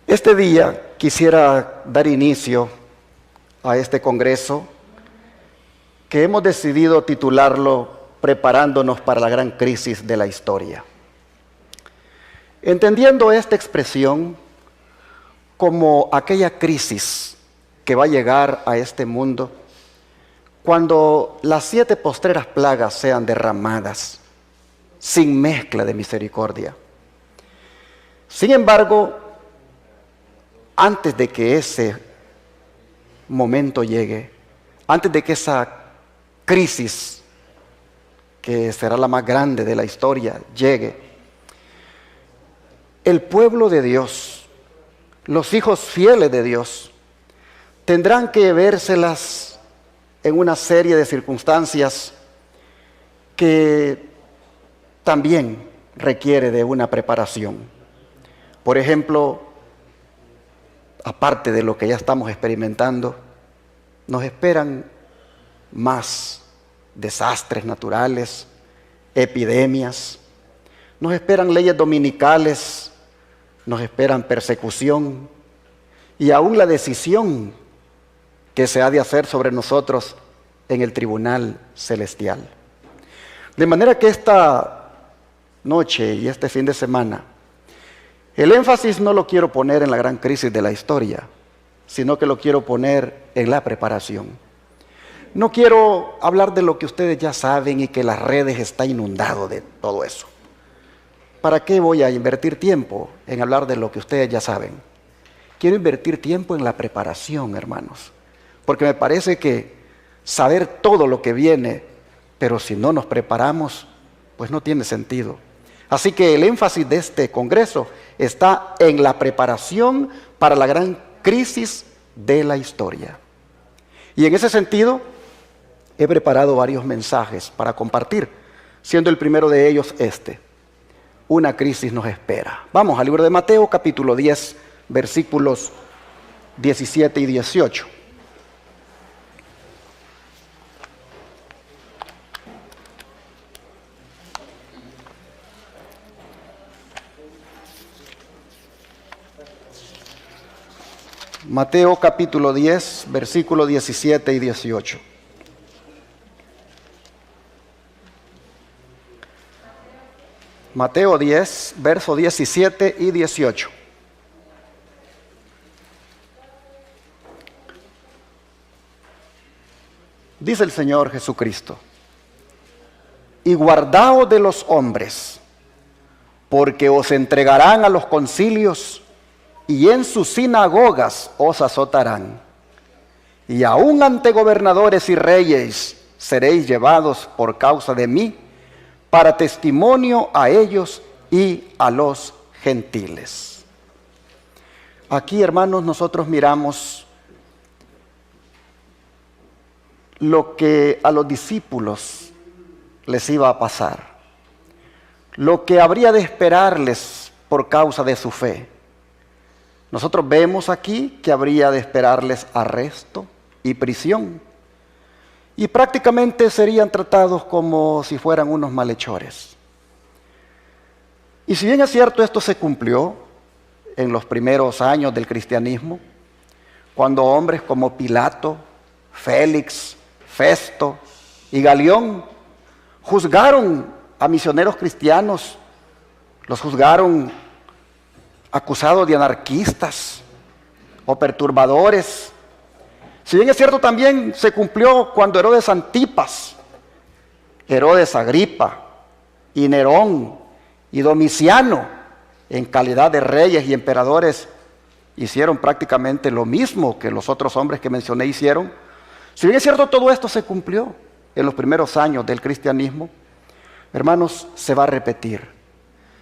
Este día quisiera dar inicio a este congreso que hemos decidido titularlo Preparándonos para la gran crisis de la historia. Entendiendo esta expresión como aquella crisis que va a llegar a este mundo cuando las 7 postreras plagas sean derramadas sin mezcla de misericordia. Sin embargo, antes de que ese momento llegue, antes de que esa crisis, que será la más grande de la historia, llegue, el pueblo de Dios, los hijos fieles de Dios, tendrán que vérselas en una serie de circunstancias que también requiere de una preparación. Por ejemplo, aparte de lo que ya estamos experimentando, nos esperan más desastres naturales, epidemias, nos esperan leyes dominicales, nos esperan persecución y aún la decisión que se ha de hacer sobre nosotros en el tribunal celestial. De manera que esta noche y este fin de semana, el énfasis no lo quiero poner en la gran crisis de la historia, sino que lo quiero poner en la preparación. No quiero hablar de lo que ustedes ya saben y que las redes están inundadas de todo eso. ¿Para qué voy a invertir tiempo en hablar de lo que ustedes ya saben? Quiero invertir tiempo en la preparación, hermanos, porque me parece que saber todo lo que viene, pero si no nos preparamos, pues no tiene sentido. Así que el énfasis de este congreso está en la preparación para la gran crisis de la historia. Y en ese sentido, he preparado varios mensajes para compartir, siendo el primero de ellos este: una crisis nos espera. Vamos al libro de Mateo, capítulo 10, versículos 17 y 18. Mateo capítulo 10, versículos 17 y 18. Mateo 10, versos 17 y 18. Dice el Señor Jesucristo: y guardaos de los hombres, porque os entregarán a los concilios, y en sus sinagogas os azotarán, y aun ante gobernadores y reyes seréis llevados por causa de mí, para testimonio a ellos y a los gentiles. Aquí, hermanos, nosotros miramos lo que a los discípulos les iba a pasar, lo que habría de esperarles por causa de su fe. Nosotros vemos aquí que habría de esperarles arresto y prisión, y prácticamente serían tratados como si fueran unos malhechores. Y si bien es cierto, esto se cumplió en los primeros años del cristianismo, cuando hombres como Pilato, Félix, Festo y Galión juzgaron a misioneros cristianos, los juzgaron acusados de anarquistas o perturbadores. Si bien es cierto, también se cumplió cuando Herodes Antipas, Herodes Agripa y Nerón y Domiciano, en calidad de reyes y emperadores, hicieron prácticamente lo mismo que los otros hombres que mencioné hicieron. Si bien es cierto, todo esto se cumplió en los primeros años del cristianismo, hermanos, se va a repetir.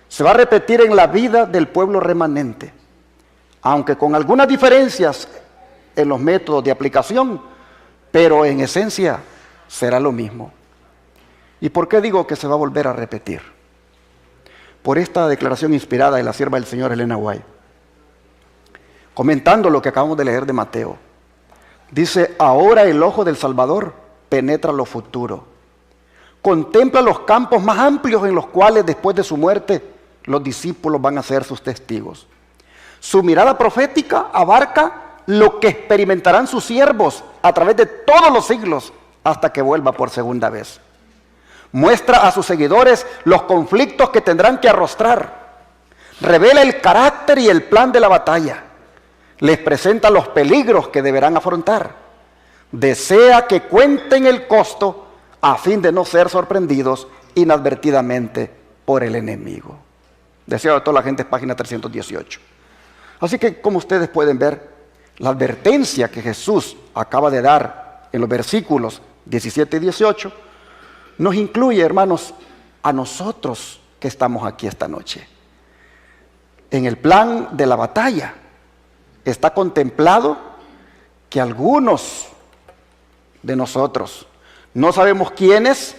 Se va a repetir en la vida del pueblo remanente, aunque con algunas diferencias en los métodos de aplicación, pero en esencia será lo mismo. ¿Y por qué digo que se va a volver a repetir? Por esta declaración inspirada de la sierva del Señor Elena White, comentando lo que acabamos de leer de Mateo. Dice: ahora el ojo del Salvador penetra lo futuro, contempla los campos más amplios en los cuales después de su muerte los discípulos van a ser sus testigos. Su mirada profética abarca lo que experimentarán sus siervos a través de todos los siglos hasta que vuelva por segunda vez. Muestra a sus seguidores los conflictos que tendrán que arrostrar. Revela el carácter y el plan de la batalla. Les presenta los peligros que deberán afrontar. Desea que cuenten el costo a fin de no ser sorprendidos inadvertidamente por el enemigo. Deseo de toda la gente, es página 318. Así que, como ustedes pueden ver, la advertencia que Jesús acaba de dar en los versículos 17 y 18 nos incluye, hermanos, a nosotros que estamos aquí esta noche. En el plan de la batalla está contemplado que algunos de nosotros, no sabemos quiénes,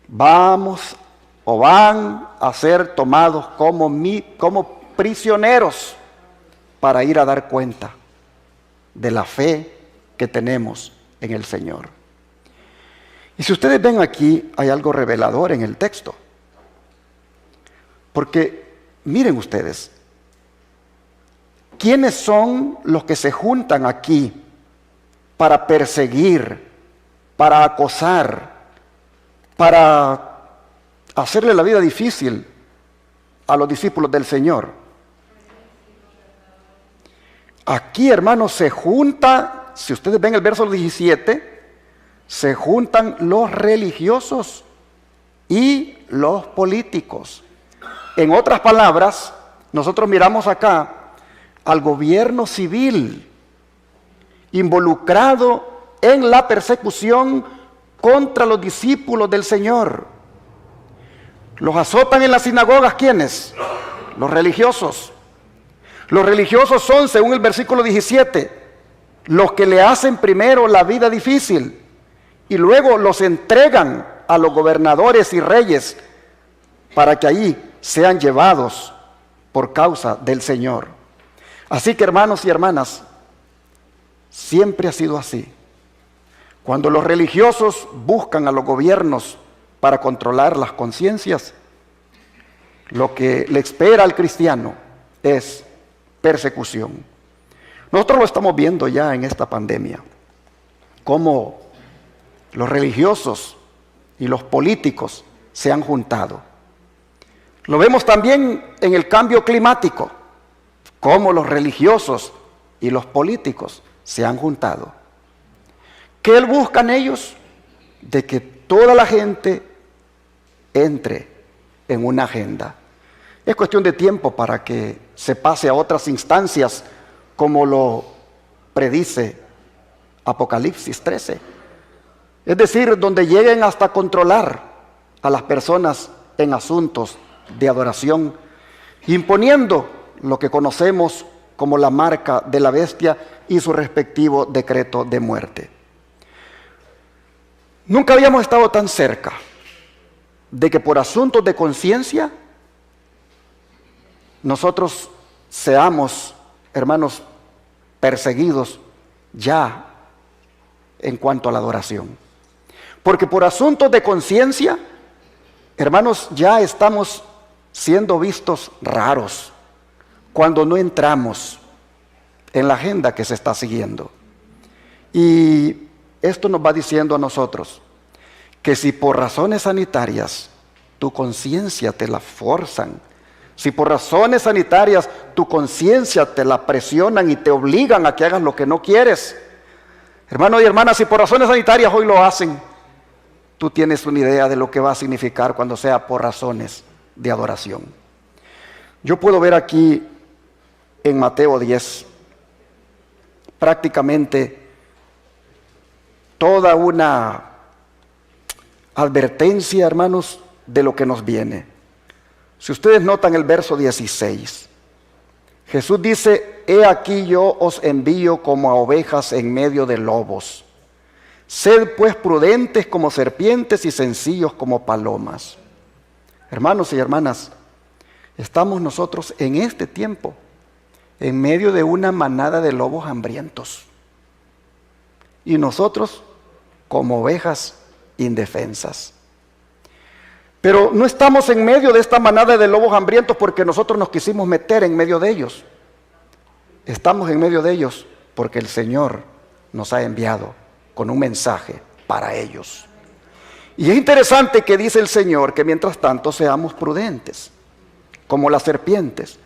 vamos o van a ser tomados como prisioneros para ir a dar cuenta de la fe que tenemos en el Señor. Y si ustedes ven aquí, hay algo revelador en el texto. Porque, miren ustedes, ¿quiénes son los que se juntan aquí para perseguir, para acosar, para hacerle la vida difícil a los discípulos del Señor? Aquí, hermanos, se junta, si ustedes ven el verso 17, se juntan los religiosos y los políticos. En otras palabras, nosotros miramos acá al gobierno civil involucrado en la persecución contra los discípulos del Señor. Los azotan en las sinagogas, ¿quiénes? Los religiosos. Los religiosos son, según el versículo 17, los que le hacen primero la vida difícil y luego los entregan a los gobernadores y reyes para que allí sean llevados por causa del Señor. Así que, hermanos y hermanas, siempre ha sido así. Cuando los religiosos buscan a los gobiernos para controlar las conciencias, lo que le espera al cristiano es persecución. Nosotros lo estamos viendo ya en esta pandemia, cómo los religiosos y los políticos se han juntado. Lo vemos también en el cambio climático, cómo los religiosos y los políticos se han juntado. ¿Qué buscan ellos? De que toda la gente entre en una agenda. Es cuestión de tiempo para que se pase a otras instancias, como lo predice Apocalipsis 13. Es decir, donde lleguen hasta controlar a las personas en asuntos de adoración, imponiendo lo que conocemos como la marca de la bestia y su respectivo decreto de muerte. Nunca habíamos estado tan cerca de que por asuntos de conciencia nosotros seamos, hermanos, perseguidos ya en cuanto a la adoración. Porque por asuntos de conciencia, hermanos, ya estamos siendo vistos raros cuando no entramos en la agenda que se está siguiendo. Y esto nos va diciendo a nosotros que si por razones sanitarias tu conciencia te la forzan, si por razones sanitarias tu conciencia te la presionan y te obligan a que hagas lo que no quieres, hermano y hermana, si por razones sanitarias hoy lo hacen, tú tienes una idea de lo que va a significar cuando sea por razones de adoración. Yo puedo ver aquí en Mateo 10 prácticamente toda una advertencia, hermanos, de lo que nos viene. Si ustedes notan el verso 16, Jesús dice: he aquí yo os envío como a ovejas en medio de lobos. Sed pues prudentes como serpientes y sencillos como palomas. Hermanos y hermanas, estamos nosotros en este tiempo en medio de una manada de lobos hambrientos. Y nosotros como ovejas indefensas. Pero no estamos en medio de esta manada de lobos hambrientos porque nosotros nos quisimos meter en medio de ellos. Estamos en medio de ellos porque el Señor nos ha enviado con un mensaje para ellos. Y es interesante que dice el Señor que mientras tanto seamos prudentes, como las serpientes,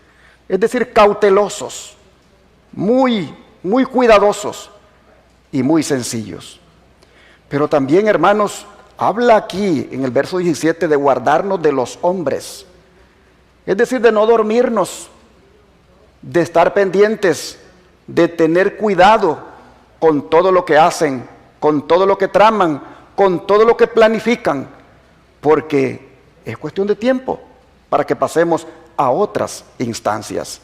es decir, cautelosos, muy cuidadosos y muy sencillos. Pero también, hermanos, habla aquí en el verso 17 de guardarnos de los hombres, es decir, de no dormirnos, de estar pendientes, de tener cuidado con todo lo que hacen, con todo lo que traman, con todo lo que planifican, porque es cuestión de tiempo para que pasemos a otras instancias.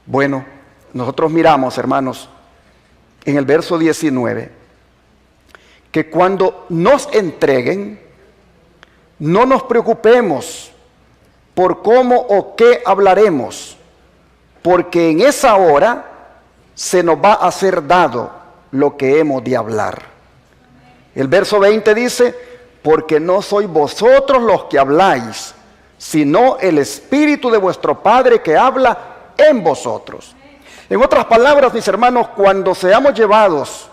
Bueno, nosotros miramos, hermanos, en el verso 19, que cuando nos entreguen, no nos preocupemos por cómo o qué hablaremos, porque en esa hora se nos va a ser dado lo que hemos de hablar. El verso 20 dice, porque no sois vosotros los que habláis, sino el Espíritu de vuestro Padre que habla en vosotros. En otras palabras, mis hermanos, cuando seamos llevados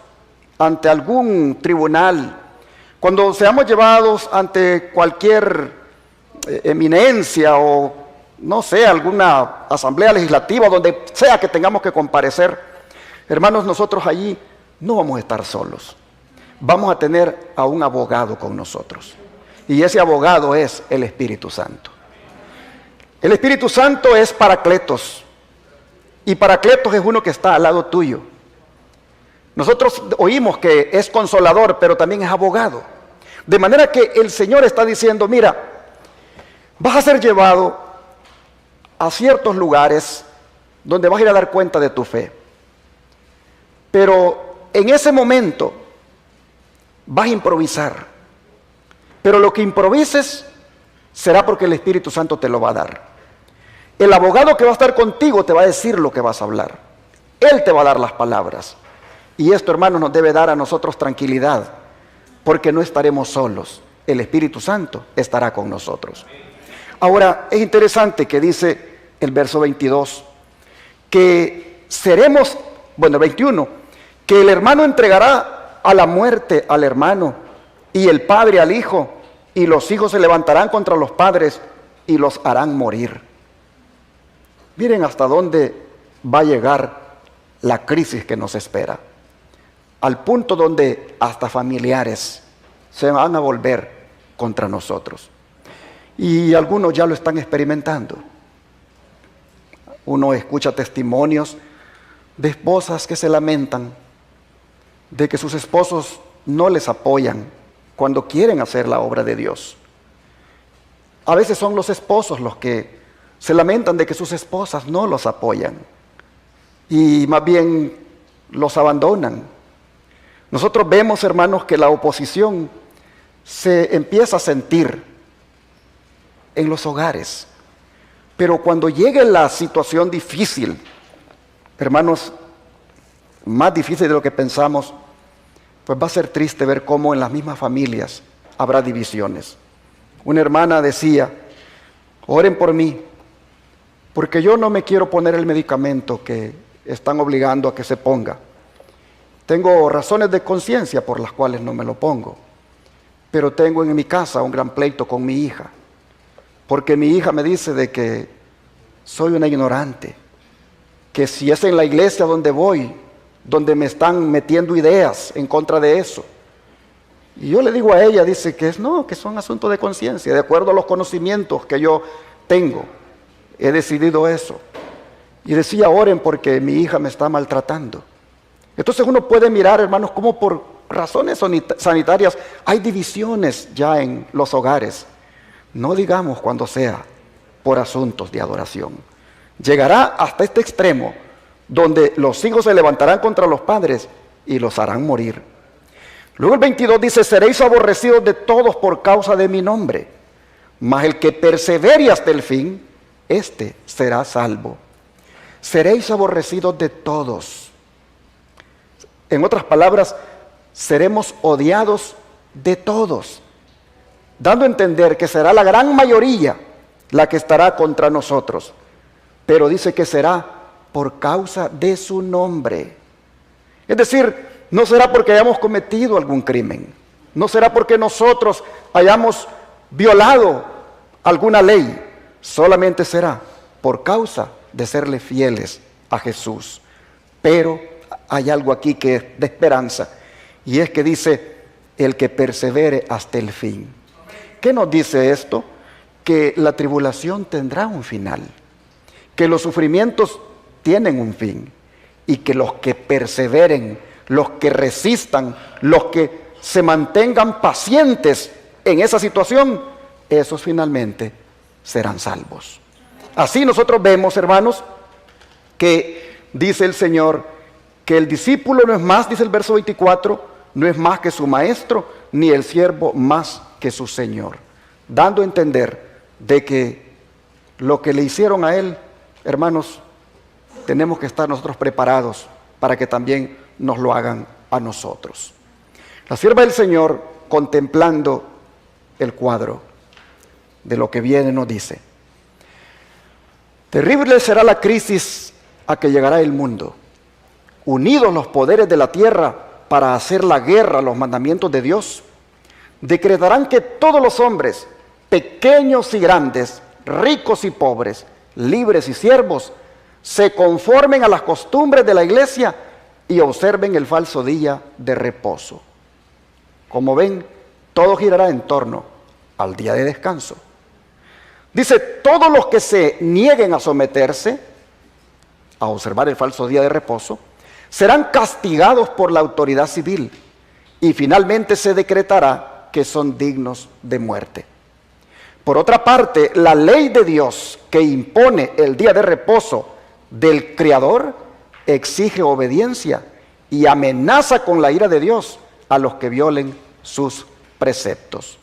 ante algún tribunal, cuando seamos llevados ante cualquier eminencia o, no sé, alguna asamblea legislativa, donde sea que tengamos que comparecer, hermanos, nosotros allí no vamos a estar solos. Vamos a tener a un abogado con nosotros. Y ese abogado es el Espíritu Santo. El Espíritu Santo es Paracletos. Y Paracletos es uno que está al lado tuyo. Nosotros oímos que es consolador, pero también es abogado. De manera que el Señor está diciendo, mira, vas a ser llevado a ciertos lugares donde vas a ir a dar cuenta de tu fe. Pero en ese momento vas a improvisar. Pero lo que improvises será porque el Espíritu Santo te lo va a dar. El abogado que va a estar contigo te va a decir lo que vas a hablar. Él te va a dar las palabras. Y esto, hermanos, nos debe dar a nosotros tranquilidad, porque no estaremos solos. El Espíritu Santo estará con nosotros. Ahora, es interesante que dice el verso 22, que seremos, bueno, el 21, que el hermano entregará a la muerte al hermano, y el padre al hijo, y los hijos se levantarán contra los padres y los harán morir. Miren hasta dónde va a llegar la crisis que nos espera. Al punto donde hasta familiares se van a volver contra nosotros. Y algunos ya lo están experimentando. Uno escucha testimonios de esposas que se lamentan de que sus esposos no les apoyan cuando quieren hacer la obra de Dios. A veces son los esposos los que se lamentan de que sus esposas no los apoyan y más bien los abandonan. Nosotros vemos, hermanos, que la oposición se empieza a sentir en los hogares, pero cuando llegue la situación difícil, hermanos, más difícil de lo que pensamos, pues va a ser triste ver cómo en las mismas familias habrá divisiones. Una hermana decía, oren por mí, porque yo no me quiero poner el medicamento que están obligando a que se ponga. Tengo razones de conciencia por las cuales no me lo pongo, pero tengo en mi casa un gran pleito con mi hija, porque mi hija me dice de que soy una ignorante, que si es en la iglesia donde voy, donde me están metiendo ideas en contra de eso. Y yo le digo a ella, dice que no, que son asuntos de conciencia, de acuerdo a los conocimientos que yo tengo. He decidido eso. Y decía, oren porque mi hija me está maltratando. Entonces uno puede mirar, hermanos, cómo por razones sanitarias hay divisiones ya en los hogares. No digamos cuando sea por asuntos de adoración. Llegará hasta este extremo, donde los hijos se levantarán contra los padres y los harán morir. Luego el 22 dice, seréis aborrecidos de todos por causa de mi nombre, mas el que persevere hasta el fin, este será salvo. Seréis aborrecidos de todos. En otras palabras, seremos odiados de todos, dando a entender que será la gran mayoría la que estará contra nosotros. Pero dice que será por causa de su nombre. Es decir, no será porque hayamos cometido algún crimen, no será porque nosotros hayamos violado alguna ley, solamente será por causa de serle fieles a Jesús. Pero hay algo aquí que es de esperanza, y es que dice, el que persevere hasta el fin. ¿Qué nos dice esto? Que la tribulación tendrá un final, que los sufrimientos tienen un fin, y que los que perseveren, los que resistan, los que se mantengan pacientes en esa situación, esos finalmente serán salvos. Así nosotros vemos, hermanos, que dice el Señor que el discípulo no es más, dice el verso 24, no es más que su maestro, ni el siervo más que su Señor, dando a entender de que lo que le hicieron a él, hermanos, tenemos que estar nosotros preparados para que también nos lo hagan a nosotros. La sierva del Señor, contemplando el cuadro de lo que viene, nos dice, terrible será la crisis a que llegará el mundo. Unidos los poderes de la tierra para hacer la guerra a los mandamientos de Dios, decretarán que todos los hombres, pequeños y grandes, ricos y pobres, libres y siervos, se conformen a las costumbres de la iglesia y observen el falso día de reposo. Como ven, todo girará en torno al día de descanso. Dice, todos los que se nieguen a someterse, a observar el falso día de reposo, serán castigados por la autoridad civil y finalmente se decretará que son dignos de muerte. Por otra parte, la ley de Dios que impone el día de reposo del Creador exige obediencia y amenaza con la ira de Dios a los que violen sus preceptos.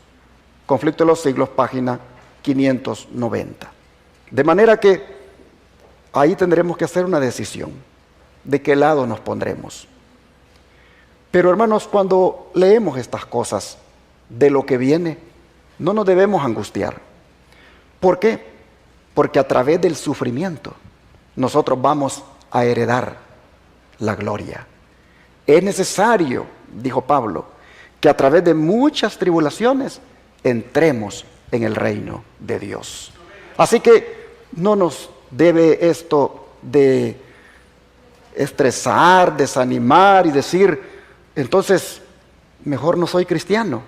Conflicto de los siglos, página 590. De manera que ahí tendremos que hacer una decisión de qué lado nos pondremos. Pero hermanos, cuando leemos estas cosas de lo que viene, no nos debemos angustiar. ¿Por qué? Porque a través del sufrimiento nosotros vamos a heredar la gloria. Es necesario, dijo Pablo, que a través de muchas tribulaciones entremos en el reino de Dios. Así que no nos debe esto de estresar, desanimar y decir, entonces mejor no soy cristiano.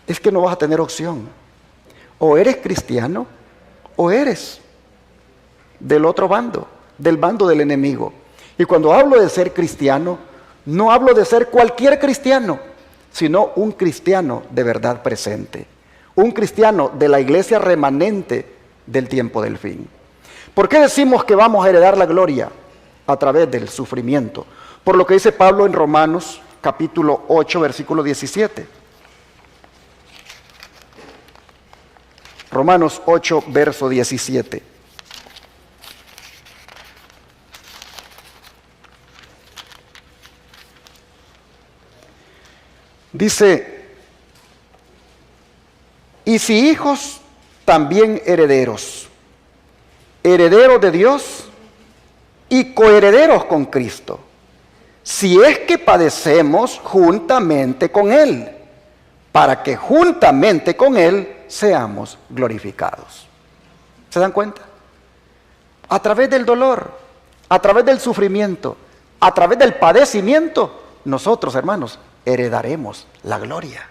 Es que no vas a tener opción. O eres cristiano o eres del otro bando, del bando del enemigo. Y cuando hablo de ser cristiano, no hablo de ser cualquier cristiano, sino un cristiano de verdad presente, un cristiano de la iglesia remanente del tiempo del fin. ¿Por qué decimos que vamos a heredar la gloria? A través del sufrimiento. Por lo que dice Pablo en Romanos capítulo 8, versículo 17. Romanos 8, verso 17. Dice, y si hijos, también herederos, herederos de Dios y coherederos con Cristo, si es que padecemos juntamente con Él, para que juntamente con Él seamos glorificados. ¿Se dan cuenta? A través del dolor, a través del sufrimiento, a través del padecimiento, nosotros, hermanos, heredaremos la gloria.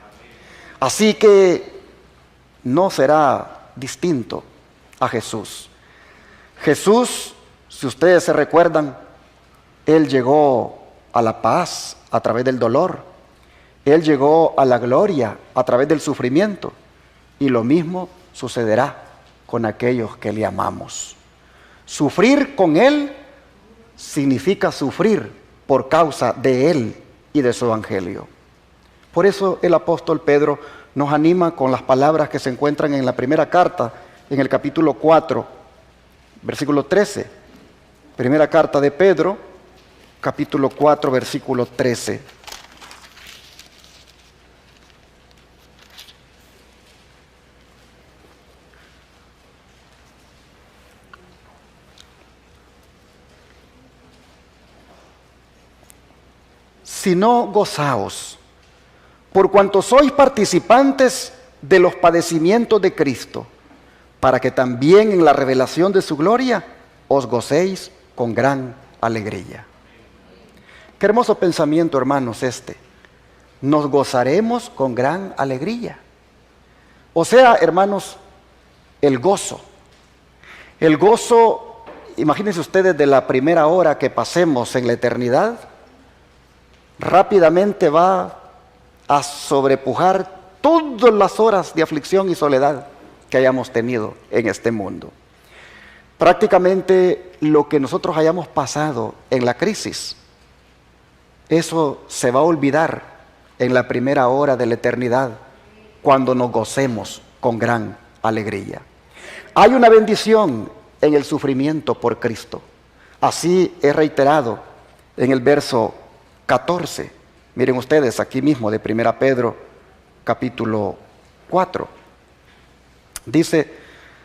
Así que no será distinto a Jesús. Jesús, si ustedes se recuerdan, Él llegó a la paz a través del dolor. Él llegó a la gloria a través del sufrimiento. Y lo mismo sucederá con aquellos que le amamos. Sufrir con Él significa sufrir por causa de Él y de su evangelio. Por eso el apóstol Pedro nos anima con las palabras que se encuentran en la primera carta, en el capítulo 4, versículo 13. Primera carta de Pedro, capítulo 4, versículo 13. sino gozaos, por cuanto sois participantes de los padecimientos de Cristo, para que también en la revelación de su gloria os gocéis con gran alegría. Qué hermoso pensamiento, hermanos, este. Nos gozaremos con gran alegría. O sea, hermanos, el gozo. El gozo, imagínense ustedes, de la primera hora que pasemos en la eternidad, rápidamente va a sobrepujar todas las horas de aflicción y soledad que hayamos tenido en este mundo. Prácticamente lo que nosotros hayamos pasado en la crisis, eso se va a olvidar en la primera hora de la eternidad, cuando nos gocemos con gran alegría. Hay una bendición en el sufrimiento por Cristo. Así es reiterado en el verso 14. Miren ustedes aquí mismo de 1 Pedro capítulo 4. Dice: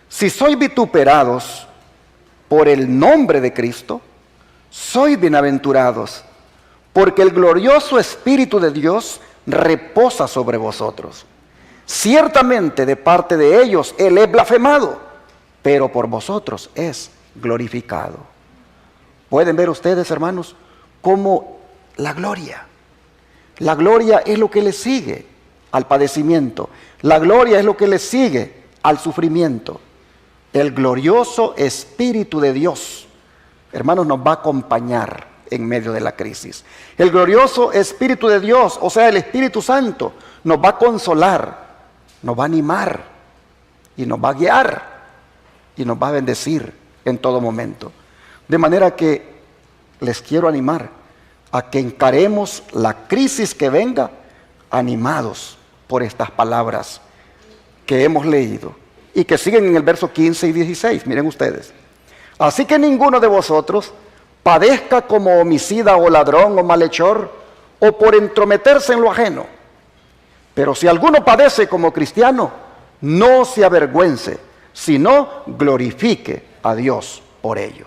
si sois vituperados por el nombre de Cristo, sois bienaventurados, porque el glorioso Espíritu de Dios reposa sobre vosotros. Ciertamente de parte de ellos Él es blasfemado, pero por vosotros es glorificado. ¿Pueden ver ustedes, hermanos, cómo la gloria es lo que le sigue al padecimiento? La gloria es lo que le sigue al sufrimiento. El glorioso Espíritu de Dios, hermanos, nos va a acompañar en medio de la crisis. El glorioso Espíritu de Dios, o sea, el Espíritu Santo, nos va a consolar, nos va a animar y nos va a guiar y nos va a bendecir en todo momento. De manera que les quiero animar a que encaremos la crisis que venga animados por estas palabras que hemos leído y que siguen en el verso 15 y 16. Miren ustedes: así que ninguno de vosotros padezca como homicida o ladrón o malhechor o por entrometerse en lo ajeno. Pero si alguno padece como cristiano, no se avergüence, sino glorifique a Dios por ello.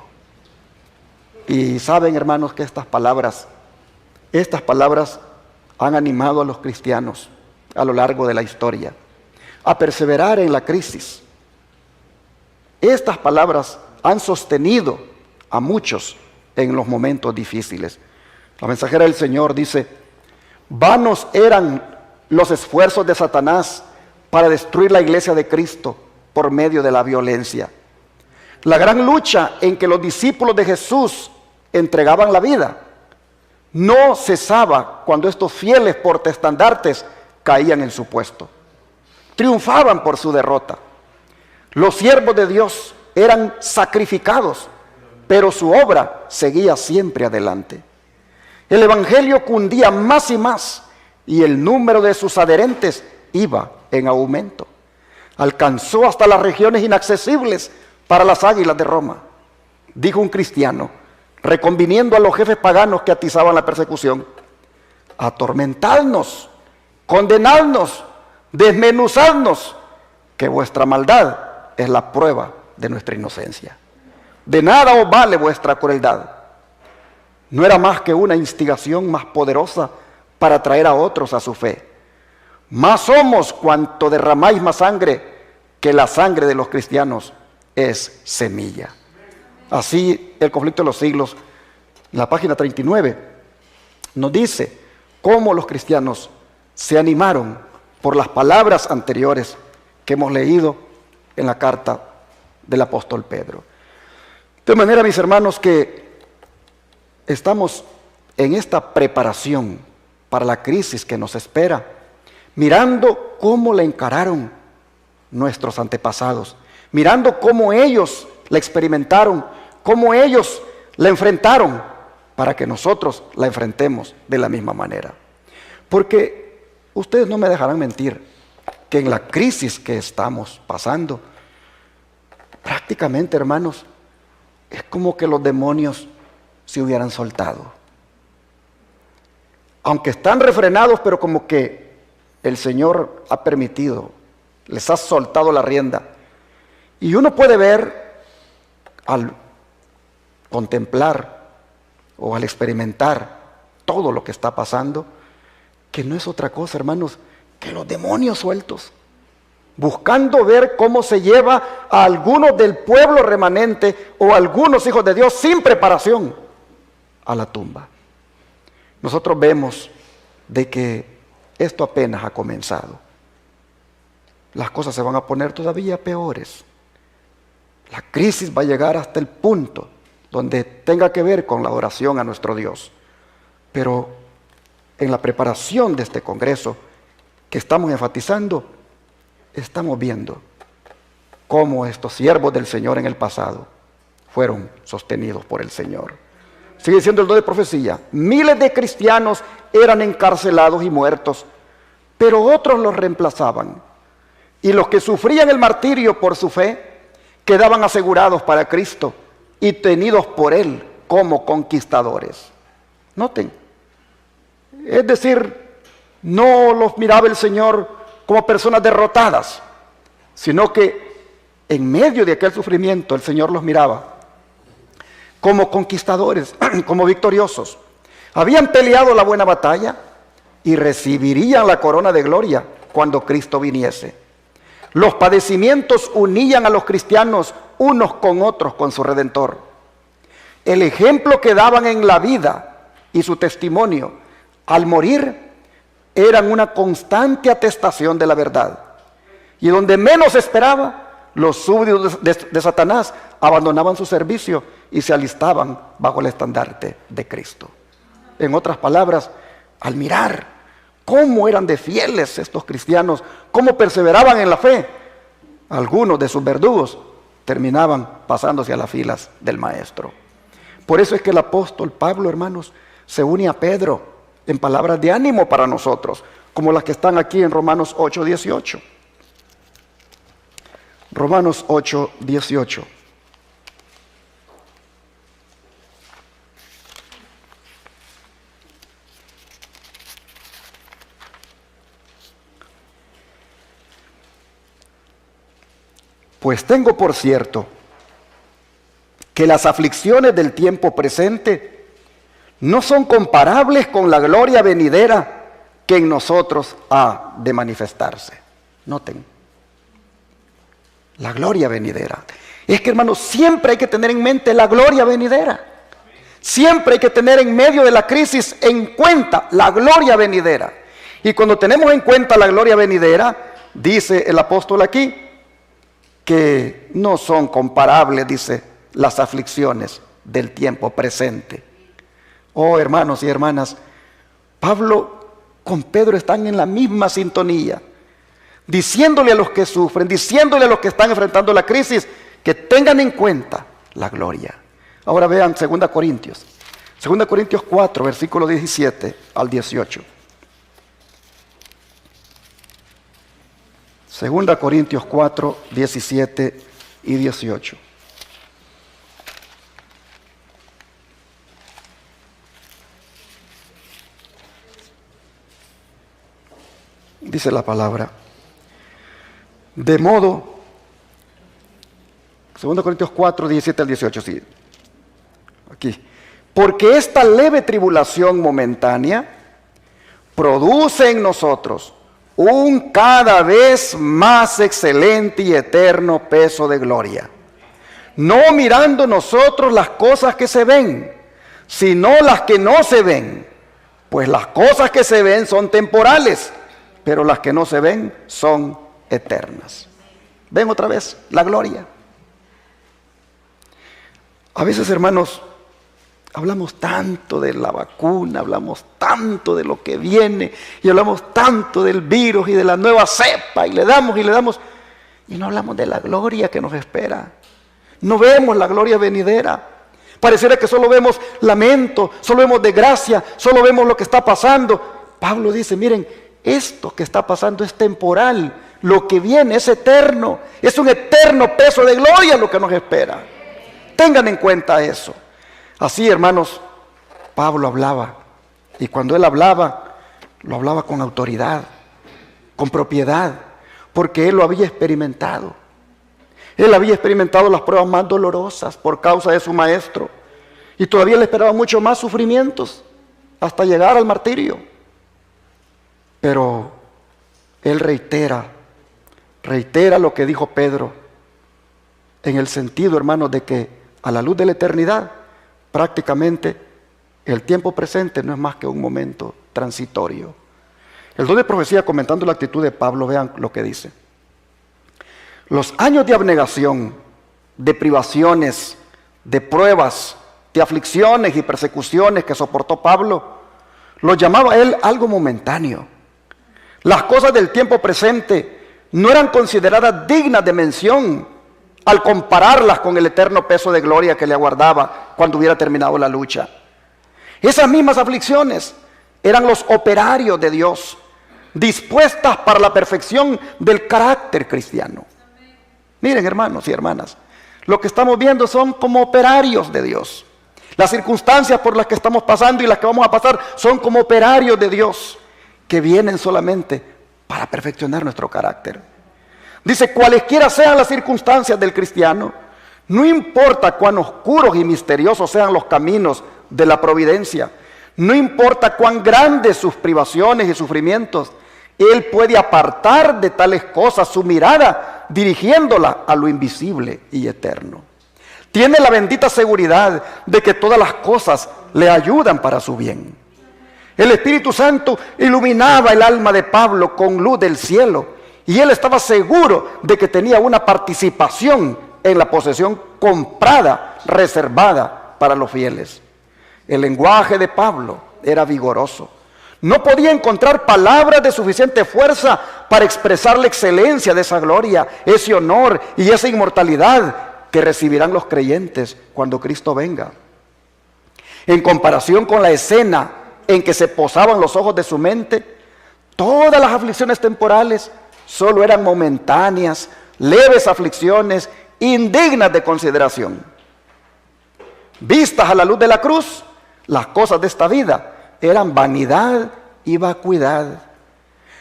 Y saben, hermanos, que estas palabras han animado a los cristianos a lo largo de la historia a perseverar en la crisis. Estas palabras han sostenido a muchos en los momentos difíciles. La mensajera del Señor dice: vanos eran los esfuerzos de Satanás para destruir la iglesia de Cristo por medio de la violencia. La gran lucha en que los discípulos de Jesús entregaban la vida no cesaba cuando estos fieles portaestandartes caían en su puesto. Triunfaban por su derrota. Los siervos de Dios eran sacrificados, pero su obra seguía siempre adelante. El evangelio cundía más y más, y el número de sus adherentes iba en aumento. Alcanzó hasta las regiones inaccesibles para las águilas de Roma. Dijo un cristiano, reconviniendo a los jefes paganos que atizaban la persecución: atormentadnos, condenadnos, desmenuzadnos, que vuestra maldad es la prueba de nuestra inocencia. De nada os vale vuestra crueldad. No era más que una instigación más poderosa para atraer a otros a su fe. Más somos cuanto derramáis más sangre, que la sangre de los cristianos es semilla. Así el conflicto de los siglos, en la página 39, nos dice cómo los cristianos se animaron por las palabras anteriores que hemos leído en la carta del apóstol Pedro. De manera, mis hermanos, que estamos en esta preparación para la crisis que nos espera, mirando cómo la encararon nuestros antepasados, mirando cómo ellos la experimentaron, cómo ellos la enfrentaron, para que nosotros la enfrentemos de la misma manera. Porque ustedes no me dejarán mentir que en la crisis que estamos pasando, prácticamente, hermanos, es como que los demonios se hubieran soltado. Aunque están refrenados, pero como que el Señor ha permitido, les ha soltado la rienda. Y uno puede ver, al contemplar o al experimentar todo lo que está pasando, que no es otra cosa, hermanos, que los demonios sueltos, buscando ver cómo se lleva a algunos del pueblo remanente o a algunos hijos de Dios sin preparación a la tumba. Nosotros vemos de que esto apenas ha comenzado. Las cosas se van a poner todavía peores. La crisis va a llegar hasta el punto donde tenga que ver con la adoración a nuestro Dios. Pero en la preparación de este congreso que estamos enfatizando, estamos viendo cómo estos siervos del Señor en el pasado fueron sostenidos por el Señor. Sigue siendo el don de profecía. Miles de cristianos eran encarcelados y muertos, pero otros los reemplazaban. Y los que sufrían el martirio por su fe quedaban asegurados para Cristo y tenidos por Él como conquistadores. Noten, es decir, no los miraba el Señor como personas derrotadas, sino que en medio de aquel sufrimiento el Señor los miraba como conquistadores, como victoriosos. Habían peleado la buena batalla y recibirían la corona de gloria cuando Cristo viniese. Los padecimientos unían a los cristianos unos con otros con su Redentor. El ejemplo que daban en la vida y su testimonio al morir eran una constante atestación de la verdad. Y donde menos esperaba, los súbditos de Satanás abandonaban su servicio y se alistaban bajo el estandarte de Cristo. En otras palabras, al mirar cómo eran de fieles estos cristianos, cómo perseveraban en la fe, algunos de sus verdugos terminaban pasándose a las filas del Maestro. Por eso es que el apóstol Pablo, hermanos, se une a Pedro en palabras de ánimo para nosotros, como las que están aquí en Romanos 8:18. Romanos 8:18. Pues tengo por cierto que las aflicciones del tiempo presente no son comparables con la gloria venidera que en nosotros ha de manifestarse. Noten, la gloria venidera. Es que, hermanos, siempre hay que tener en mente la gloria venidera. Siempre hay que tener en medio de la crisis en cuenta la gloria venidera. Y cuando tenemos en cuenta la gloria venidera, dice el apóstol aquí, que no son comparables, dice, las aflicciones del tiempo presente. Oh, hermanos y hermanas, Pablo con Pedro están en la misma sintonía, diciéndole a los que sufren, diciéndole a los que están enfrentando la crisis, que tengan en cuenta la gloria. Ahora vean 2 Corintios 4, versículo 17 al 18. 2 Corintios 4, 17 y 18. Dice la palabra, de modo, 2 Corintios 4, 17 al 18, sí, aquí, porque esta leve tribulación momentánea produce en nosotros un cada vez más excelente y eterno peso de gloria, no mirando nosotros las cosas que se ven, sino las que no se ven, pues las cosas que se ven son temporales, pero las que no se ven son eternas. ¿Ven otra vez la gloria? A veces, hermanos, hablamos tanto de la vacuna, hablamos tanto de lo que viene, y hablamos tanto del virus y de la nueva cepa, y le damos, y no hablamos de la gloria que nos espera. No vemos la gloria venidera. Pareciera que solo vemos lamento, solo vemos desgracia, solo vemos lo que está pasando. Pablo dice, miren, esto que está pasando es temporal, lo que viene es eterno, es un eterno peso de gloria lo que nos espera. Tengan en cuenta eso. Así, hermanos, Pablo hablaba, y cuando él hablaba, lo hablaba con autoridad, con propiedad, porque él lo había experimentado. Él había experimentado las pruebas más dolorosas por causa de su maestro, y todavía le esperaba mucho más sufrimientos. hasta llegar al martirio. Pero él reitera lo que dijo Pedro, en el sentido, hermanos, de que a la luz de la eternidad, prácticamente el tiempo presente no es más que un momento transitorio. El don de profecía, comentando la actitud de Pablo, vean lo que dice. Los años de abnegación, de privaciones, de pruebas, de aflicciones y persecuciones que soportó Pablo, los llamaba él algo momentáneo. Las cosas del tiempo presente no eran consideradas dignas de mención al compararlas con el eterno peso de gloria que le aguardaba cuando hubiera terminado la lucha. Esas mismas aflicciones eran los operarios de Dios, dispuestas para la perfección del carácter cristiano. Miren, hermanos y hermanas, lo que estamos viendo son como operarios de Dios. Las circunstancias por las que estamos pasando y las que vamos a pasar son como operarios de Dios, que vienen solamente para perfeccionar nuestro carácter. Dice, cualesquiera sean las circunstancias del cristiano, no importa cuán oscuros y misteriosos sean los caminos de la providencia, no importa cuán grandes sus privaciones y sufrimientos, Él puede apartar de tales cosas su mirada, dirigiéndola a lo invisible y eterno. Tiene la bendita seguridad de que todas las cosas le ayudan para su bien. El Espíritu Santo iluminaba el alma de Pablo con luz del cielo, y él estaba seguro de que tenía una participación en la posesión comprada, reservada para los fieles. El lenguaje de Pablo era vigoroso. No podía encontrar palabras de suficiente fuerza para expresar la excelencia de esa gloria, ese honor y esa inmortalidad que recibirán los creyentes cuando Cristo venga. En comparación con la escena en que se posaban los ojos de su mente, todas las aflicciones temporales solo eran momentáneas, leves aflicciones, indignas de consideración. Vistas a la luz de la cruz, las cosas de esta vida eran vanidad y vacuidad.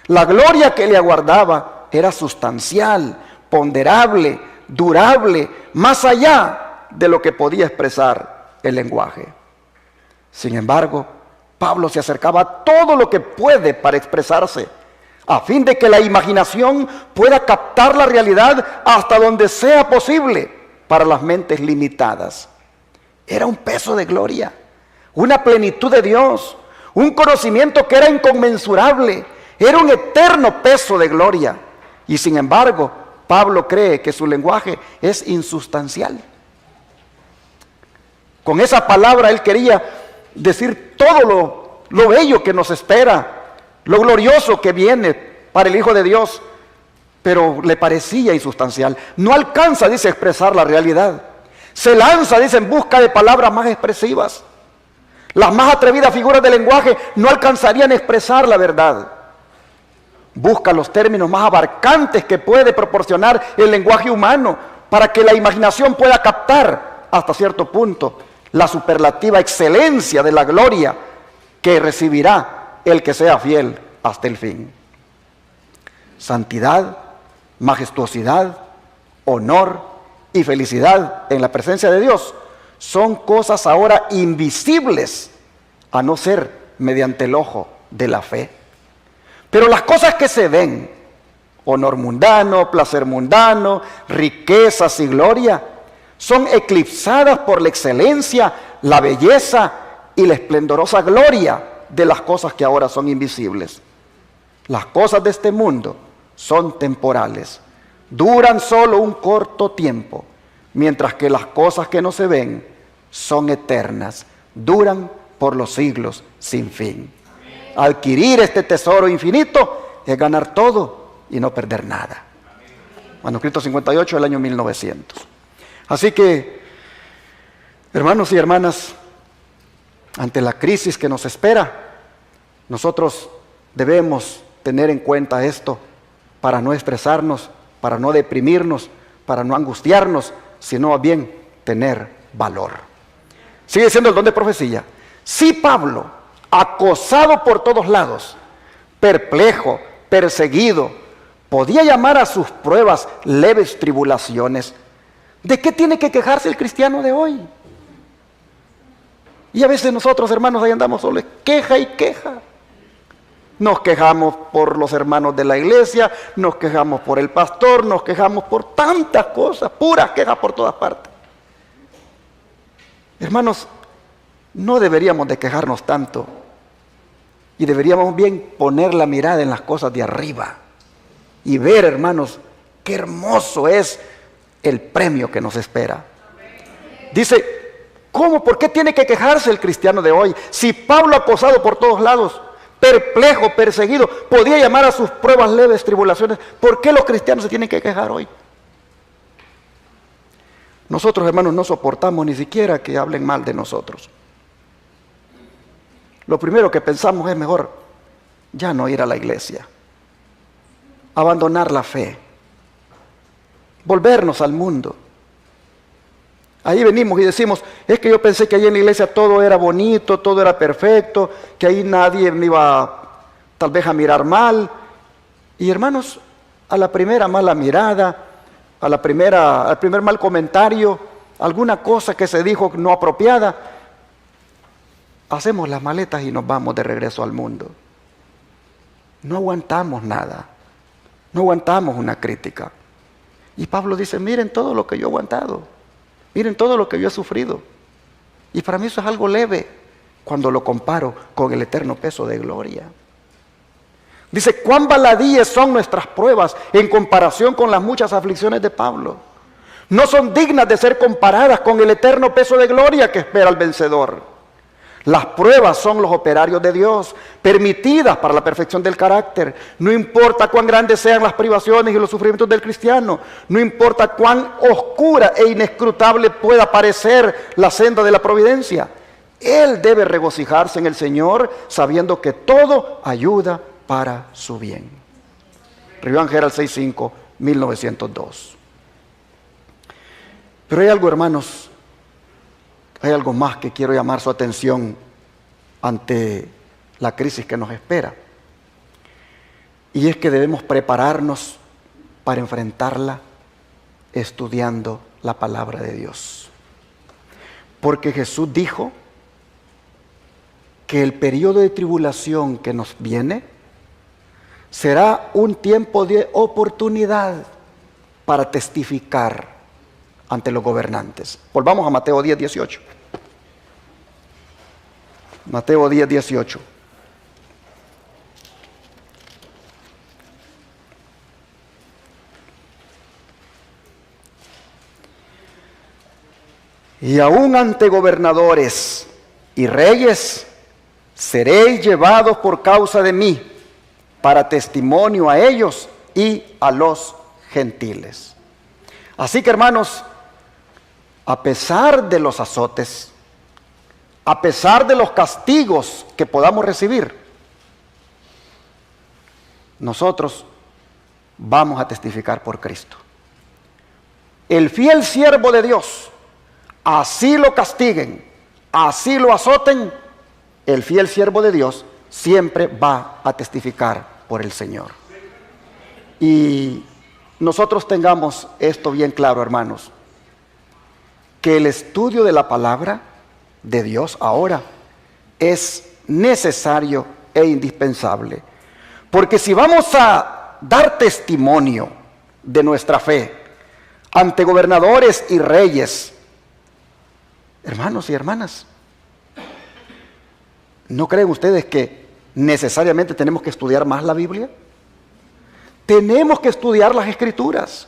La gloria que le aguardaba era sustancial, ponderable, durable, más allá de lo que podía expresar el lenguaje. Sin embargo, Pablo se acercaba a todo lo que puede para expresarse, a fin de que la imaginación pueda captar la realidad hasta donde sea posible para las mentes limitadas. Era un peso de gloria, una plenitud de Dios, un conocimiento que era inconmensurable, era un eterno peso de gloria. Y sin embargo, Pablo cree que su lenguaje es insustancial. Con esa palabra él quería decir todo lo bello que nos espera, lo glorioso que viene para el Hijo de Dios, pero le parecía insustancial. No alcanza, dice, a expresar la realidad. Se lanza, dice, en busca de palabras más expresivas. Las más atrevidas figuras del lenguaje no alcanzarían a expresar la verdad. Busca los términos más abarcantes que puede proporcionar el lenguaje humano para que la imaginación pueda captar hasta cierto punto la superlativa excelencia de la gloria que recibirá el que sea fiel hasta el fin. Santidad, majestuosidad, honor y felicidad en la presencia de Dios son cosas ahora invisibles, a no ser mediante el ojo de la fe. Pero las cosas que se ven, honor mundano, placer mundano, riquezas y gloria, son eclipsadas por la excelencia, la belleza y la esplendorosa gloria de las cosas que ahora son invisibles. Las cosas de este mundo son temporales, duran solo un corto tiempo, mientras que las cosas que no se ven son eternas, duran por los siglos sin fin. Adquirir este tesoro infinito es ganar todo y no perder nada. Manuscrito 58 del año 1900. Así que, hermanos y hermanas, ante la crisis que nos espera, nosotros debemos tener en cuenta esto para no estresarnos, para no deprimirnos, para no angustiarnos, sino bien tener valor. Sigue siendo el don de profecía. Si Pablo, acosado por todos lados, perplejo, perseguido, podía llamar a sus pruebas leves tribulaciones, ¿de qué tiene que quejarse el cristiano de hoy? Y a veces nosotros, hermanos, ahí andamos solo, queja y queja. Nos quejamos por los hermanos de la iglesia, nos quejamos por el pastor, nos quejamos por tantas cosas, puras quejas por todas partes. Hermanos, no deberíamos de quejarnos tanto y deberíamos bien poner la mirada en las cosas de arriba y ver, hermanos, qué hermoso es el premio que nos espera. Dice, ¿cómo? ¿Por qué tiene que quejarse el cristiano de hoy? Si Pablo, acosado por todos lados, perplejo, perseguido, podía llamar a sus pruebas leves tribulaciones, ¿por qué los cristianos se tienen que quejar hoy? Nosotros, hermanos, no soportamos ni siquiera que hablen mal de nosotros. Lo primero que pensamos es mejor ya no ir a la iglesia, abandonar la fe, volvernos al mundo. Ahí venimos y decimos, es que yo pensé que ahí en la iglesia todo era bonito, todo era perfecto, que ahí nadie me iba tal vez a mirar mal. Y hermanos, a la primera mala mirada, al primer mal comentario, alguna cosa que se dijo no apropiada, hacemos las maletas y nos vamos de regreso al mundo. No aguantamos nada, no aguantamos una crítica. Y Pablo dice, miren todo lo que yo he aguantado. Miren todo lo que yo he sufrido. Y para mí eso es algo leve cuando lo comparo con el eterno peso de gloria. Dice, cuán baladíes son nuestras pruebas en comparación con las muchas aflicciones de Pablo. No son dignas de ser comparadas con el eterno peso de gloria que espera al vencedor. Las pruebas son los operarios de Dios, permitidas para la perfección del carácter. No importa cuán grandes sean las privaciones y los sufrimientos del cristiano, no importa cuán oscura e inescrutable pueda parecer la senda de la providencia, él debe regocijarse en el Señor, sabiendo que todo ayuda para su bien. Review Herald 6.5, 1902. Pero hay algo, hermanos, hay algo más que quiero llamar su atención ante la crisis que nos espera. Y es que debemos prepararnos para enfrentarla estudiando la palabra de Dios. Porque Jesús dijo que el periodo de tribulación que nos viene será un tiempo de oportunidad para testificar ante los gobernantes. Volvamos a Mateo 10:18. Mateo 10:18. Y aún ante gobernadores y reyes seréis llevados por causa de mí, para testimonio a ellos y a los gentiles. Así que, hermanos, a pesar de los azotes, a pesar de los castigos que podamos recibir, nosotros vamos a testificar por Cristo. El fiel siervo de Dios, así lo castiguen, así lo azoten, el fiel siervo de Dios siempre va a testificar por el Señor. Y nosotros tengamos esto bien claro, hermanos, que el estudio de la palabra de Dios ahora es necesario e indispensable. Porque si vamos a dar testimonio de nuestra fe ante gobernadores y reyes, hermanos y hermanas, ¿no creen ustedes que necesariamente tenemos que estudiar más la Biblia? Tenemos que estudiar las Escrituras,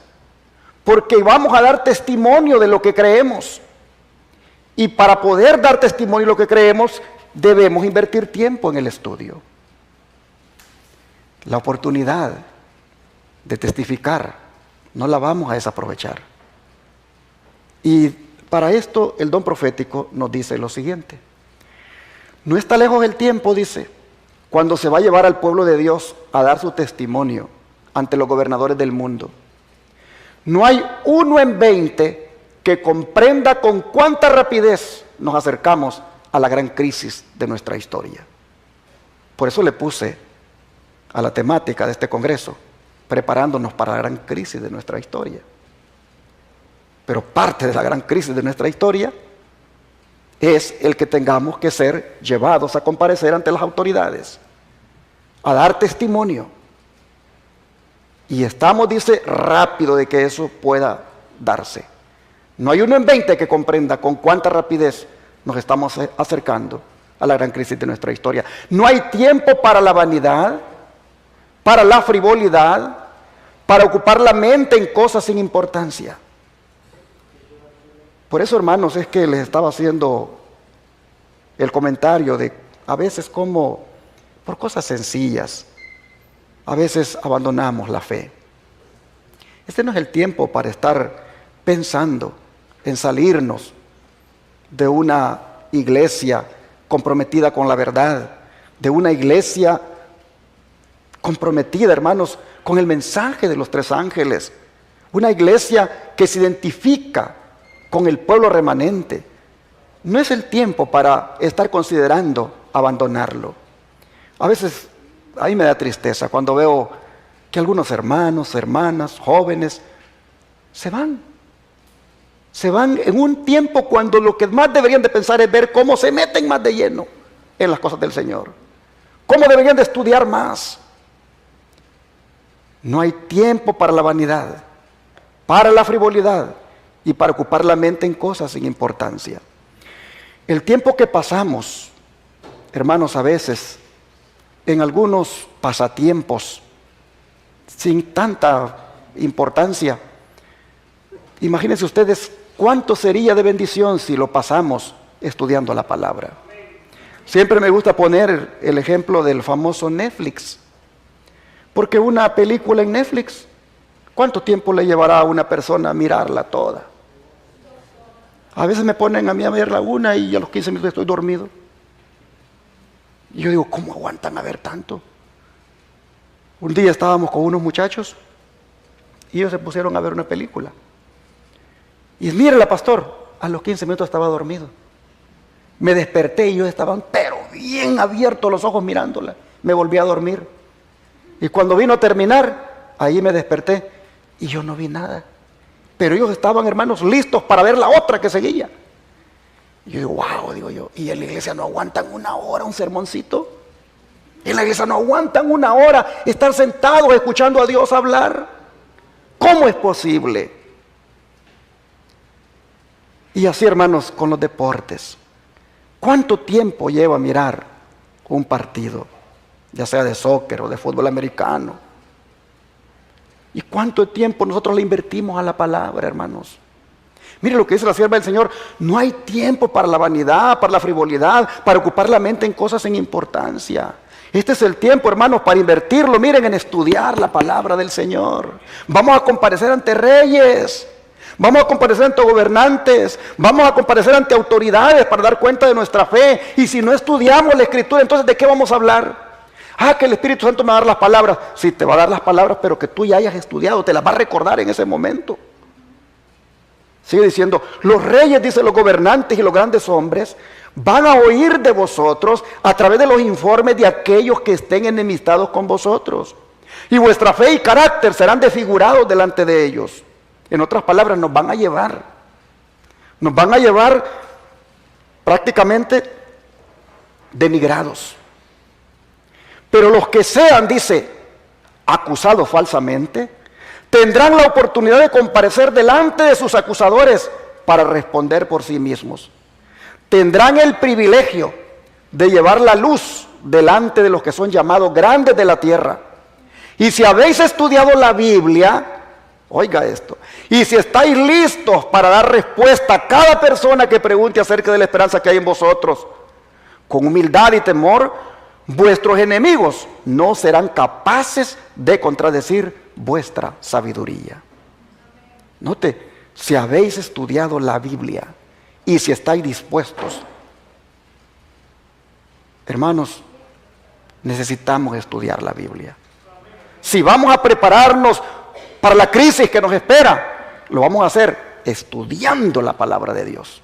porque vamos a dar testimonio de lo que creemos. Y para poder dar testimonio de lo que creemos, debemos invertir tiempo en el estudio. La oportunidad de testificar no la vamos a desaprovechar. Y para esto el don profético nos dice lo siguiente. No está lejos el tiempo, dice, cuando se va a llevar al pueblo de Dios a dar su testimonio ante los gobernadores del mundo. No hay uno en 20 que comprenda con cuánta rapidez nos acercamos a la gran crisis de nuestra historia. Por eso le puse a la temática de este congreso, preparándonos para la gran crisis de nuestra historia. Pero parte de la gran crisis de nuestra historia es el que tengamos que ser llevados a comparecer ante las autoridades, a dar testimonio. Y estamos, dice, rápido de que eso pueda darse. No hay uno en 20 que comprenda con cuánta rapidez nos estamos acercando a la gran crisis de nuestra historia. No hay tiempo para la vanidad, para la frivolidad, para ocupar la mente en cosas sin importancia. Por eso, hermanos, es que les estaba haciendo el comentario de a veces como por cosas sencillas, a veces abandonamos la fe. Este no es el tiempo para estar pensando en salirnos de una iglesia comprometida con la verdad, de una iglesia comprometida, hermanos, con el mensaje de los tres ángeles, una iglesia que se identifica con el pueblo remanente. No es el tiempo para estar considerando abandonarlo. A veces a mí me da tristeza cuando veo que algunos hermanos, hermanas, jóvenes se van en un tiempo cuando lo que más deberían de pensar es ver cómo se meten más de lleno en las cosas del Señor, cómo deberían de estudiar más. No hay tiempo para la vanidad, para la frivolidad y para ocupar la mente en cosas sin importancia. El tiempo que pasamos, hermanos, a veces en algunos pasatiempos sin tanta importancia, imagínense ustedes cuánto sería de bendición si lo pasamos estudiando la palabra. Siempre me gusta poner el ejemplo del famoso Netflix, porque una película en Netflix, ¿cuánto tiempo le llevará a una persona a mirarla toda? A veces me ponen a mí a verla una y a los 15 minutos estoy dormido. Y yo digo, ¿cómo aguantan a ver tanto? Un día estábamos con unos muchachos y ellos se pusieron a ver una película. Y mírela, pastor, a los 15 minutos estaba dormido. Me desperté y ellos estaban pero bien abiertos los ojos mirándola. Me volví a dormir. Y cuando vino a terminar, ahí me desperté y yo no vi nada. Pero ellos estaban, hermanos, listos para ver la otra que seguía. Y yo digo, wow, digo yo, ¿y en la iglesia no aguantan una hora un sermoncito? En la iglesia no aguantan una hora estar sentados escuchando a Dios hablar. ¿Cómo es posible? Y así, hermanos, con los deportes. ¿Cuánto tiempo lleva mirar un partido, ya sea de soccer o de fútbol americano? ¿Y cuánto tiempo nosotros le invertimos a la palabra, hermanos? Mire lo que dice la sierva del Señor: no hay tiempo para la vanidad, para la frivolidad, para ocupar la mente en cosas sin importancia. Este es el tiempo, hermanos, para invertirlo, miren, en estudiar la palabra del Señor. Vamos a comparecer ante reyes, vamos a comparecer ante gobernantes, vamos a comparecer ante autoridades para dar cuenta de nuestra fe. Y si no estudiamos la Escritura, entonces ¿de qué vamos a hablar? Que el Espíritu Santo me va a dar las palabras. Sí, te va a dar las palabras, pero que tú ya hayas estudiado, te las va a recordar en ese momento. Sigue diciendo, los reyes, dice, los gobernantes y los grandes hombres van a oír de vosotros a través de los informes de aquellos que estén enemistados con vosotros. Y vuestra fe y carácter serán desfigurados delante de ellos. En otras palabras, nos van a llevar prácticamente denigrados. Pero los que sean, dice, acusados falsamente, tendrán la oportunidad de comparecer delante de sus acusadores para responder por sí mismos. Tendrán el privilegio de llevar la luz delante de los que son llamados grandes de la tierra. Y si habéis estudiado la Biblia, oiga esto, y si estáis listos para dar respuesta a cada persona que pregunte acerca de la esperanza que hay en vosotros, con humildad y temor, vuestros enemigos no serán capaces de contradecir vuestra sabiduría. Note, si habéis estudiado la Biblia y si estáis dispuestos, hermanos, necesitamos estudiar la Biblia. Si vamos a prepararnos para la crisis que nos espera, lo vamos a hacer estudiando la palabra de Dios,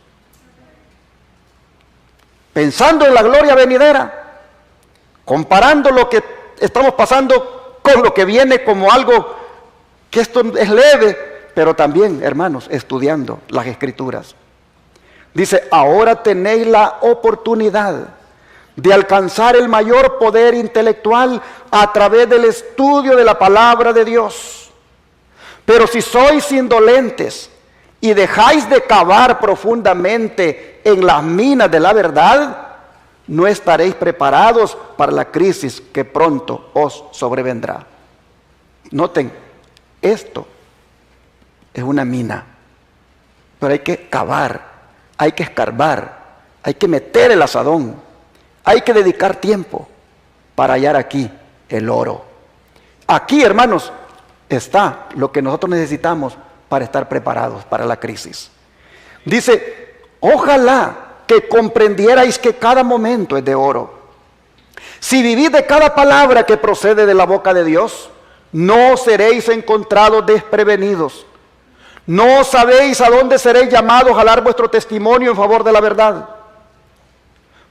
pensando en la gloria venidera, comparando lo que estamos pasando con lo que viene como algo que esto es leve, pero también, hermanos, estudiando las Escrituras. Dice, ahora tenéis la oportunidad de alcanzar el mayor poder intelectual a través del estudio de la palabra de Dios. Pero si sois indolentes y dejáis de cavar profundamente en las minas de la verdad, no estaréis preparados para la crisis que pronto os sobrevendrá. Noten, esto es una mina, pero hay que cavar, hay que escarbar, hay que meter el asadón, hay que dedicar tiempo para hallar aquí el oro. Aquí, hermanos, está lo que nosotros necesitamos para estar preparados para la crisis. Dice, ojalá que comprendierais que cada momento es de oro. Si vivís de cada palabra que procede de la boca de Dios, no seréis encontrados desprevenidos. No sabéis a dónde seréis llamados a dar vuestro testimonio en favor de la verdad.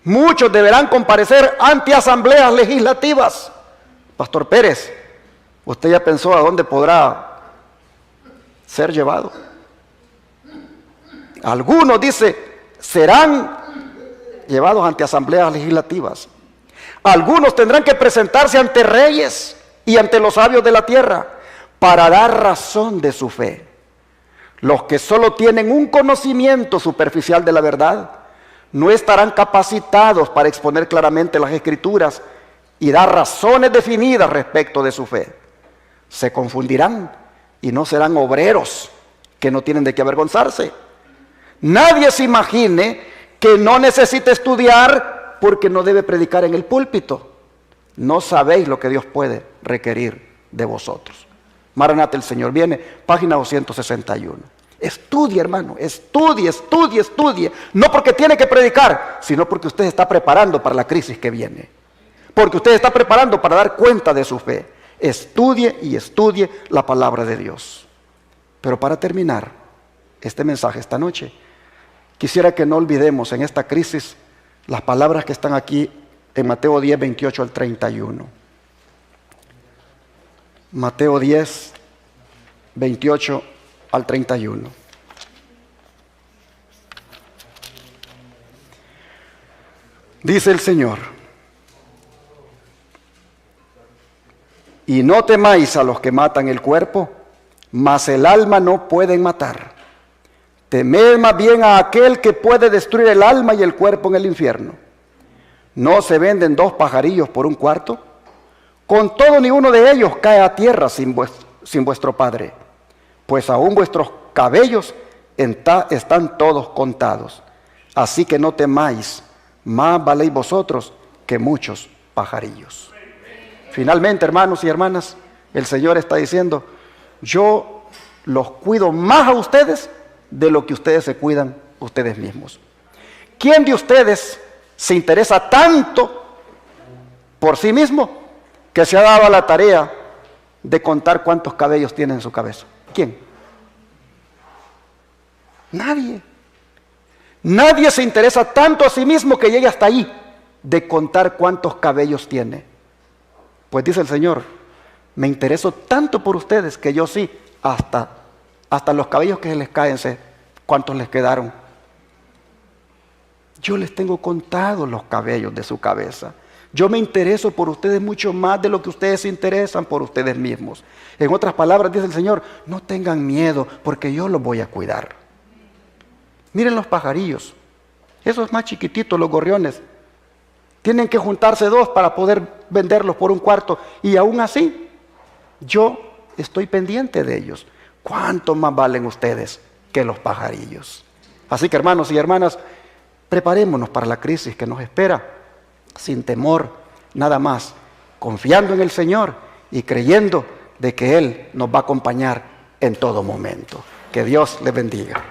Muchos deberán comparecer ante asambleas legislativas. Pastor Pérez, ¿usted ya pensó a dónde podrá ser llevado? Algunos, dice, serán llevados ante asambleas legislativas. Algunos tendrán que presentarse ante reyes y ante los sabios de la tierra para dar razón de su fe. Los que solo tienen un conocimiento superficial de la verdad no estarán capacitados para exponer claramente las Escrituras y dar razones definidas respecto de su fe. Se confundirán y no serán obreros que no tienen de qué avergonzarse. Nadie se imagine que no necesita estudiar porque no debe predicar en el púlpito. No sabéis lo que Dios puede requerir de vosotros. Maranata, el Señor viene, página 261. Estudie, hermano, estudie. No porque tiene que predicar, sino porque usted está preparando para la crisis que viene. Porque usted está preparando para dar cuenta de su fe. Estudie y estudie la palabra de Dios. Pero para terminar este mensaje esta noche, quisiera que no olvidemos en esta crisis las palabras que están aquí en Mateo 10, 28 al 31. Mateo 10, 28 al 31. Dice el Señor: y no temáis a los que matan el cuerpo, mas el alma no pueden matar. Temed más bien a aquel que puede destruir el alma y el cuerpo en el infierno. ¿No se venden 2 pajarillos por un cuarto? Con todo, ni uno de ellos cae a tierra sin vuestro Padre. Pues aún vuestros cabellos están todos contados. Así que no temáis, más valéis vosotros que muchos pajarillos. Finalmente, hermanos y hermanas, el Señor está diciendo: yo los cuido más a ustedes de lo que ustedes se cuidan ustedes mismos. ¿Quién de ustedes se interesa tanto por sí mismo que se ha dado a la tarea de contar cuántos cabellos tiene en su cabeza? ¿Quién? Nadie. Nadie se interesa tanto a sí mismo que llegue hasta ahí de contar cuántos cabellos tiene. Pues dice el Señor: me intereso tanto por ustedes que yo sí, hasta los cabellos que se les caen, sé cuántos les quedaron. Yo les tengo contados los cabellos de su cabeza. Yo me intereso por ustedes mucho más de lo que ustedes se interesan por ustedes mismos. En otras palabras, dice el Señor: no tengan miedo, porque yo los voy a cuidar. Miren los pajarillos, esos más chiquititos, los gorriones. Tienen que juntarse 2 para poder venderlos por un cuarto. Y aún así, yo estoy pendiente de ellos. ¿Cuánto más valen ustedes que los pajarillos? Así que, hermanos y hermanas, preparémonos para la crisis que nos espera, sin temor, nada más, confiando en el Señor y creyendo de que Él nos va a acompañar en todo momento. Que Dios les bendiga.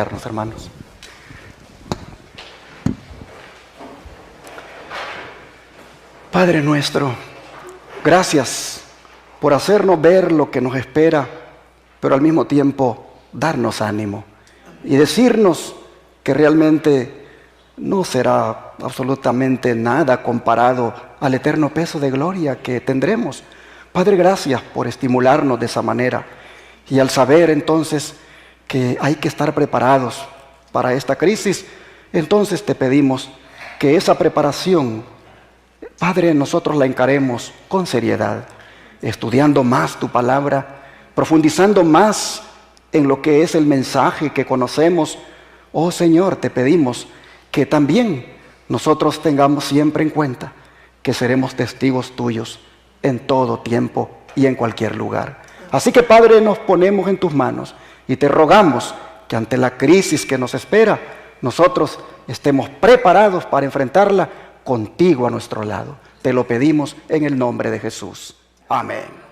asociarnos, hermanos. Padre nuestro, gracias por hacernos ver lo que nos espera, pero al mismo tiempo darnos ánimo y decirnos que realmente no será absolutamente nada comparado al eterno peso de gloria que tendremos. Padre, gracias por estimularnos de esa manera. Y al saber entonces que hay que estar preparados para esta crisis, entonces te pedimos que esa preparación, Padre, nosotros la encaremos con seriedad, estudiando más tu palabra, profundizando más en lo que es el mensaje que conocemos. Oh Señor, te pedimos que también nosotros tengamos siempre en cuenta que seremos testigos tuyos en todo tiempo y en cualquier lugar. Así que, Padre, nos ponemos en tus manos y te rogamos que ante la crisis que nos espera, nosotros estemos preparados para enfrentarla contigo a nuestro lado. Te lo pedimos en el nombre de Jesús. Amén.